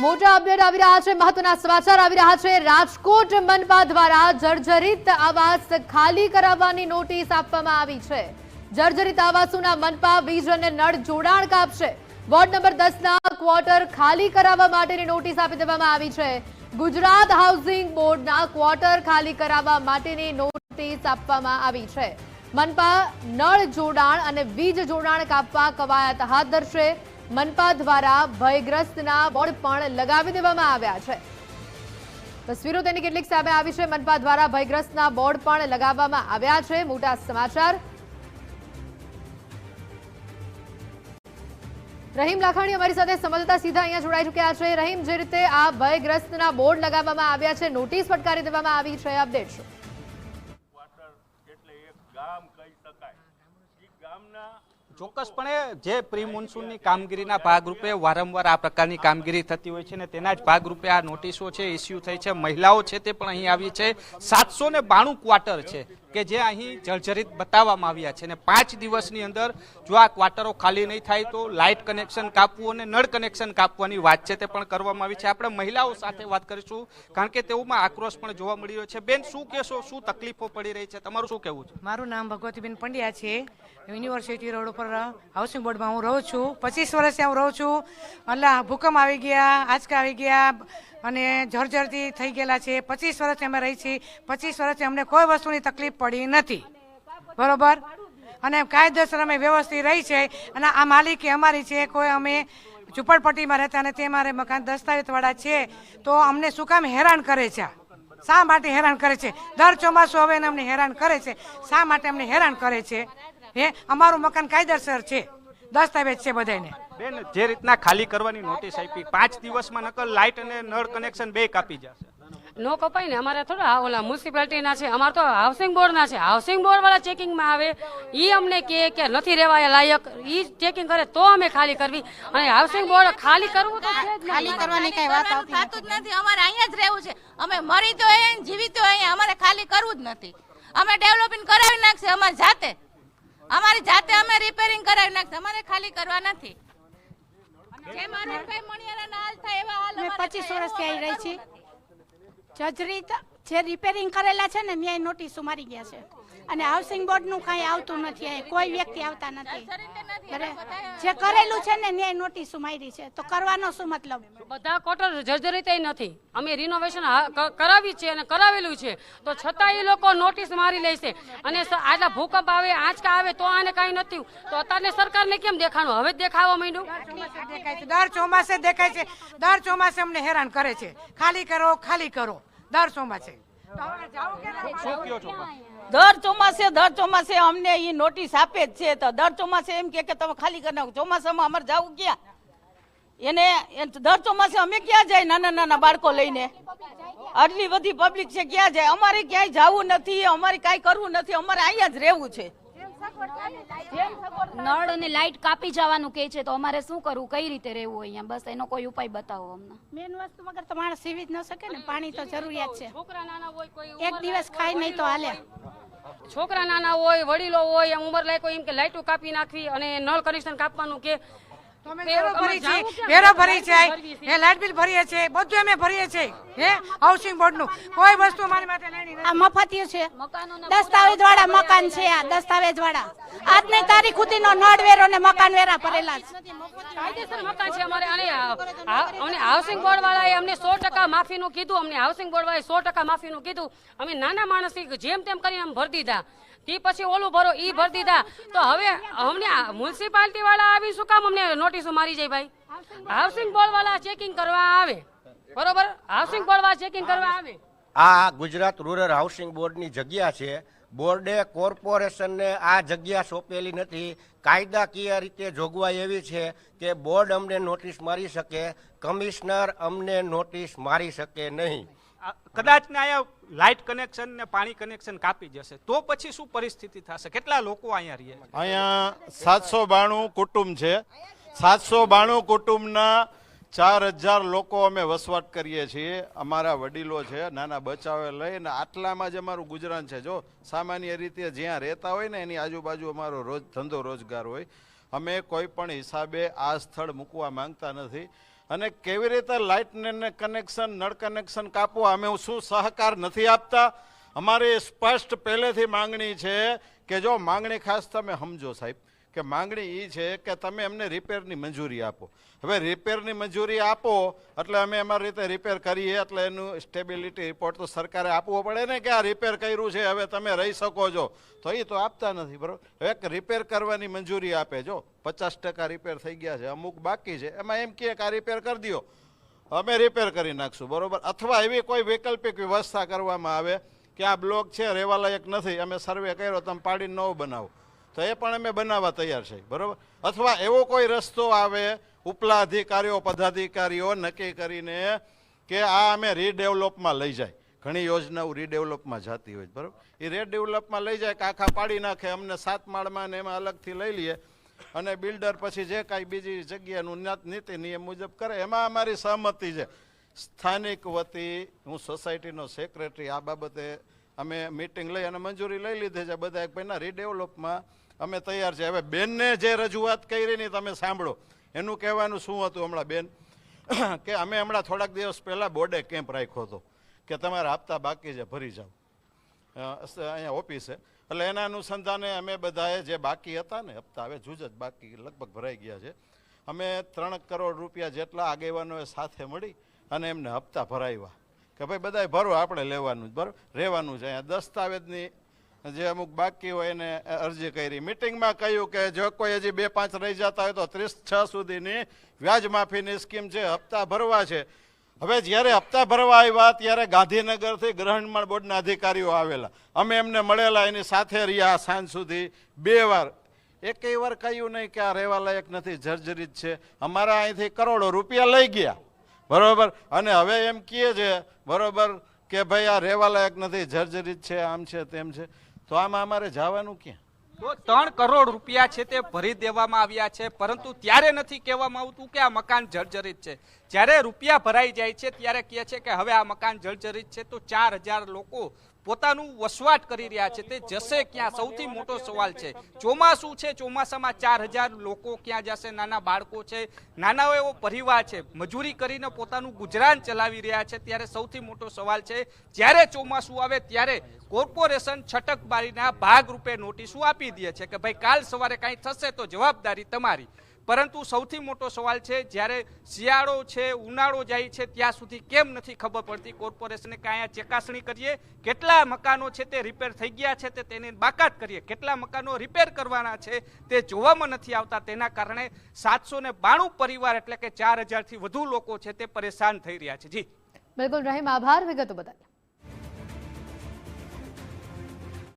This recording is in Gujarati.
મોટા અપડેટ આવી રહ્યા છે, મહત્વના સમાચાર આવી રહ્યા છે। રાજકોટ મનપા દ્વારા જર્જરિત આવાસ ખાલી કરાવવાની નોટિસ આપવામાં આવી છે। જર્જરિત આવાસોના મનપા વીજ અને નળ જોડાણ કાપશે। વોર્ડ નંબર 10ના ક્વાર્ટર ખાલી કરાવવા માટેની નોટિસ આપી દેવામાં આવી છે। ગુજરાત હાઉસિંગ બોર્ડના ક્વાર્ટર ખાલી કરાવવા માટેની નોટિસ આપવામાં આવી છે। મનપા નળ જોડાણ અને વીજ જોડાણ કાપવા કવાયત હાથ ધરશે। મનપા દ્વારા ભયગ્રસ્તના બોર્ડ પણ લગાવી દેવામાં આવ્યા છે। તસવીરો તેની કેટલીક સામે આવી છે। મનપા દ્વારા ભયગ્રસ્તના બોર્ડ પણ લગાવવામાં આવ્યા છે। મોટા સમાચાર। રહીમ લાખાણી અમારી સાથે સંવાદદાતા સીધા અહીંયા જોડાઈ ચૂક્યા છે। રહીમ, જે રીતે આ ભયગ્રસ્તના બોર્ડ લગાવવામાં આવ્યા છે, નોટિસ ફટકારી દેવામાં આવી છે, અપડેટ શું? ચોક્કસપણે જે પ્રી મોન્સૂનની કામગીરીના ભાગરૂપે વારંવાર આ પ્રકારની કામગીરી થતી હોય છે ને તેના જ ભાગરૂપે આ નોટિસો છે ઇસ્યુ થઈ છે। મહિલાઓ છે તે પણ અહીં આવી છે। 792 ક્વાર્ટર છે કે જે અહીં જર્જરિત બતાવવામાં આવ્યા છે અને 5 દિવસની અંદર જો આ ક્વાર્ટરો ખાલી નહીં થાય તો લાઇટ કનેક્શન કાપવું અને નળ કનેક્શન કાપવાની વાત છે તે પણ કરવામાં આવી છે। આપણે મહિલાઓ સાથે વાત કરીશું કારણ કે તેઓમાં આક્રોશ પણ જોવા મળી રહ્યો છે। બેન, શું કહેશો, શું તકલીફો પડી રહી છે, તમારું શું કહેવું છે? મારું નામ ભગવતીબેન પંડ્યા છે। યુનિવર્સિટી રોડ ઉપર હાઉસિંગ બોર્ડમાં હું રહું છું। 25 વર્ષથી હું રહું છું। એટલે ભૂકંપ આવી ગયા, આંચકા આવી ગયા અને જર્જરથી થઈ ગયેલા છે। 25 વર્ષથી અમે રહી છીએ। 25 વર્ષથી અમને કોઈ વસ્તુની તકલીફ પડી નથી, બરોબર, અને કાયદેસર અમે વ્યવસ્થિત રહી છે। અને આ માલિકી અમારી છે। કોઈ અમે ઝૂંપડપટ્ટીમાં રહેતા અને તે અમારે મકાન દસ્તાવેજવાળા છે, તો અમને શું કામ હેરાન કરે છે? શા માટે હેરાન કરે છે? દર ચોમાસું હવે અમને હેરાન કરે છે। શા માટે અમને હેરાન કરે છે? અમારું મકાન કાયદેસર છે, દસ્તાવેજ છે બધાને। બેન, જે રીતના ખાલી કરવાની નોટિસ આપી, 5 દિવસમાં નકલ લાઇટ અને નળ કનેક્શન બે કાપી જશે। નો કપાય ને, અમારે થોડા ઓલા મ્યુનિસિપાલિટીના છે, અમારે તો હાઉસિંગ બોર્ડના છે। હાઉસિંગ બોર્ડ વાળા ચેકિંગમાં આવે, એ અમને કહે કે નથી રહેવા લાયક, એ ચેકિંગ કરે તો અમે ખાલી કરવી। અને હાઉસિંગ બોર્ડ ખાલી કરવું તો ખાલી કરવાની કઈ વાત આવતી જ નથી। અમારે અહીંયા જ રહેવું છે। અમે મરી તો અહીંયા, જીવી તો અહીંયા, અમારે ખાલી કરવું જ નથી। અમે ડેવલપિંગ કરાવી નાખશે અમારી જાતે અમે રિપેરિંગ કરાવી નાખશે, અમારે ખાલી કરવા નથી। જે મારે કઈ મણિયારા હાલ થાય એવા હાલ અમે 25 વર્ષથી આવી રહી છીએ। જર્જરિત જે રિપેરિંગ કરેલા છે ને ન્યાય નોટિસો મારી ગયા છે અને હાઉસિંગ બોર્ડનું કાંઈ આવતું નથી, કોઈ વ્યક્તિ આવતા નથી। જે કરેલું છે ને ન્યાય નોટિસો મારી છે, તો કરવાનો શું મતલબ? બધા ક્વાર્ટર જર્જરિત નથી, અમે રિનોવેશન કરાવી છે અને કરાવેલું છે, તો છતાં એ લોકો નોટિસ મારી લે છે। અને આટલા ભૂકંપ આવે, આંચકા આવે તો આને કાંઈ નથી, તો અત્યારે સરકારને કેમ દેખાણું? હવે જ દેખાવા માંડ્યું। દેખાય છે, દર ચોમાસે દેખાય છે। દર ચોમાસે અમને હેરાન કરે છે, ખાલી કરો ખાલી કરો, દર ચોમાસે। દર ચોમાસે અમને એ નોટિસ આપે જ છે। તો દર ચોમાસે એમ કે તમે ખાલી કરી નાખો। ચોમાસામાં અમારે જવું ક્યાં? એને દર ચોમાસે અમે ક્યાં જાય? નાના નાના બાળકો લઈને આટલી બધી પબ્લિક છે, ક્યાં જાય? અમારે ક્યાંય જવું નથી, અમારે કાંઈ કરવું નથી, અમારે અહીંયા જ રહેવું છે। નળ અને લાઇટ કાપી જવાનું કે છે, તો અમારે શું કરવું? કઈ રીતે રહેવું અહીંયા? બસ એનો કોઈ ઉપાય બતાવો અમને। મેન વસ્તુ વગર તો માણસ જીવી જ ન શકે ને, પાણી તો જરૂરિયાત છે। છોકરા નાના હોય, કોઈ એક દિવસ ખાઈ નહીં તો હાલે। છોકરા નાના હોય, વડીલો હોય, એમ ઉંમર લાયકો એમ કે લાઇટો કાપી નાખવી અને નળ કનેક્શન કાપવાનું કે વેરો ભરી છે, લાઇટ બિલ ભરીએ છે, બધું અમે ભરીએ છીએ। હાઉસિંગ બોર્ડનું કોઈ વસ્તુ અમારી માટે લેણી નથી। આ મફતિયું છે, દસ્તાવેજ વાળા મકાન છે। આ દસ્તાવેજ વાળા આજની તારીખ સુધીનો નળ વેરો ને મકાન વેરા ભરેલા છે, કાયદેસર મકાન છે અમારે। અને હાઉસિંગ બોર્ડ વાળાએ અમને 100% માફીનું કીધું। અમને હાઉસિંગ બોર્ડ વાળાએ 100% માફીનું કીધું। અમે નાના માણસ જેમ તેમ કરીને અમે ભરી દીધા, તે પછી ઓલું ભરો ઈ ભરી દીધા। તો હવે અમને મ્યુનિસિપાલિટી વાળા આવી શું કામ અમને નોટિસો મારી જાય? ભાઈ, હાઉસિંગ બોર્ડ વાળા ચેકિંગ કરવા આવે, બરોબર, હાઉસિંગ બોર્ડ વાળા ચેકિંગ કરવા આવે। આ ગુજરાત રૂરલ હાઉસિંગ બોર્ડની જગ્યા છે। બોર્ડે કોર્પોરેશનને આ જગ્યા સોંપેલી નથી। કાયદાકીય રીતે જોગવાઈ એવી છે કે બોર્ડ અમને નોટિસ મારી શકે, કમિશનર અમને નોટિસ મારી શકે નહીં। કદાચ ને અહીંયા લાઇટ કનેક્શન ને પાણી કનેક્શન કાપી જશે તો પછી શું પરિસ્થિતિ થશે? કેટલા લોકો અહીંયા રહે છે? અહીંયા 792 કુટુંબ છે। 792 કુટુંબના 4000 લોકો અમે વસવાટ કરીએ છીએ। અમારા વડીલો છે, નાના બચ્ચાઓએ લઈને આટલામાં જ અમારું ગુજરાન છે। જો સામાન્ય રીતે જ્યાં રહેતા હોય ને એની આજુબાજુ અમારો ધંધો રોજગાર હોય। અમે કોઈ પણ હિસાબે આ સ્થળ મૂકવા માંગતા નથી। અને કેવી રીતે લાઇટને કનેક્શન નળ કનેક્શન કાપવા અમે શું સહકાર નથી આપતા. અમારી સ્પષ્ટ પહેલેથી માંગણી છે કે જો માંગણી ખાસ તમે સમજો સાહેબ કે માંગણી એ છે કે તમે અમને રિપેરની મંજૂરી આપો. હવે રિપેરની મંજૂરી આપો એટલે અમે અમારી રીતે રિપેર કરીએ એટલે એનું સ્ટેબિલિટી રિપોર્ટ તો સરકારે આપવો પડે ને કે આ રિપેર કર્યું છે હવે તમે રહી શકો છો. તો એ તો આપતા નથી બરાબર. હવે રિપેર કરવાની મંજૂરી આપે જો 50% રિપેર થઈ ગયા છે અમુક બાકી છે એમાં એમ કહે કે આ રિપેર કરી દો અમે રિપેર કરી નાખશું બરાબર. અથવા એવી કોઈ વૈકલ્પિક વ્યવસ્થા કરવામાં આવે કે આ બ્લોક છે રહેવા લાયક નથી અમે સર્વે કર્યો તમે પાડીને નવો બનાવો તો એ પણ અમે બનાવવા તૈયાર છે બરાબર. અથવા એવો કોઈ રસ્તો આવે ઉપલા અધિકારીઓ પદાધિકારીઓ નક્કી કરીને કે આ અમે રીડેવલપમાં લઈ જાય. ઘણી યોજનાઓ રીડેવલપમાં જતી હોય બરાબર. એ રીડેવલપમાં લઈ જાય કે આખા પાડી નાખે અમને 7 માળમાં ને એમાં અલગથી લઈ લઈએ અને બિલ્ડર પછી જે કાંઈ બીજી જગ્યાનું નીતિ નિયમ મુજબ કરે એમાં અમારી સહમતિ છે. સ્થાનિક વતી હું સોસાયટીનો સેક્રેટરી આ બાબતે અમે મિટિંગ લઈ અને મંજૂરી લઈ લીધી છે બધા એક ભાઈના રીડેવલપમાં અમે તૈયાર છે. હવે બેનને જે રજૂઆત કરી ની તમે સાંભળો એનું કહેવાનું શું હતું હમણાં બેન કે અમે હમણાં થોડાક દિવસ પહેલાં બોર્ડે કેમ્પ રાખ્યો હતો કે તમારા હપ્તા બાકી છે ભરી જાઓ અહીંયા ઓફિસે. એટલે એના અનુસંધાને અમે બધાએ જે બાકી હતા ને હપ્તા હવે જૂજ જ બાકી લગભગ ભરાઈ ગયા છે. અમે 3 કરોડ રૂપિયા જેટલા આગેવાનોએ સાથે મળી અને એમને હપ્તા ભરાવ્યા કે ભાઈ બધાએ ભરો આપણે લેવાનું જ બરાબર રહેવાનું છે. અહીંયા દસ્તાવેજની જે અમુક બાકી હોય એને અરજી કરી. મિટિંગમાં કહ્યું કે જો કોઈ હજી 2-5 રહી જતા હોય તો 36 સુધીની વ્યાજ માફીની સ્કીમ છે હપ્તા ભરવા છે. હવે જ્યારે હપ્તા ભરવા આવ્યા ત્યારે ગાંધીનગરથી ગૃહનિર્માણ બોર્ડના અધિકારીઓ આવેલા અમે એમને મળેલા એની સાથે રહ્યા સાંજ સુધી 2 વાર. એકેય વાર કહ્યું નહીં કે આ રહેવા લાયક નથી જર્જરિત છે. અમારા અહીંથી કરોડો રૂપિયા લઈ ગયા બરોબર અને હવે એમ કહે છે બરોબર કે ભાઈ આ રહેવા લાયક નથી જર્જરિત છે આમ છે તેમ છે. તો આમાં અમારે જવાનું ક્યાં? તો 3 કરોડ રૂપિયા છે તે ભરી દેવામાં આવ્યા છે પરંતુ ત્યારે નથી કહેવામાં આવતું કે આ મકાન જર્જરિત છે. જ્યારે રૂપિયા ભરાઈ જાય છે ત્યારે કહે છે કે હવે આ મકાન જર્જરિત છે તો 4000 લોકો પોતાનું વસવાટ કરી રહ્યા છે તે જશે ક્યાં? સૌથી મોટો સવાલ છે. ચોમાસું છે ચોમાસામાં 4000 લોકો ક્યાં જશે? નાના બાળકો છે નાના એવો પરિવાર છે મજૂરી કરીને પોતાનું ગુજરાન ચલાવી રહ્યા છે ત્યારે સૌથી મોટો સવાલ છે જ્યારે ચોમાસું આવે ત્યારે કોર્પોરેશન છટકબારીના ભાગરૂપે નોટિસો આપી દે છે કે ભાઈ કાલ સવારે કાંઈ થશે તો જવાબદારી તમારી. પરંતુ સૌથી મોટો સવાલ છે જ્યારે શિયાળો છે ઉનાળો જાય છે ત્યાં સુધી કેમ નથી ખબર પડતી કોર્પોરેશને કે અહીંયા ચકાસણી કરીએ કેટલા મકાનો છે તે રિપેર થઈ ગયા છે તે તેની બાકાત કરીએ કેટલા મકાનો રિપેર કરવાના છે તે જોવામાં નથી આવતા. તેના કારણે 792 પરિવાર એટલે કે 4000થી વધુ લોકો છે તે પરેશાન થઈ રહ્યા છે. જી બિલકુલ રહીમ આભાર વિગતો બદલ.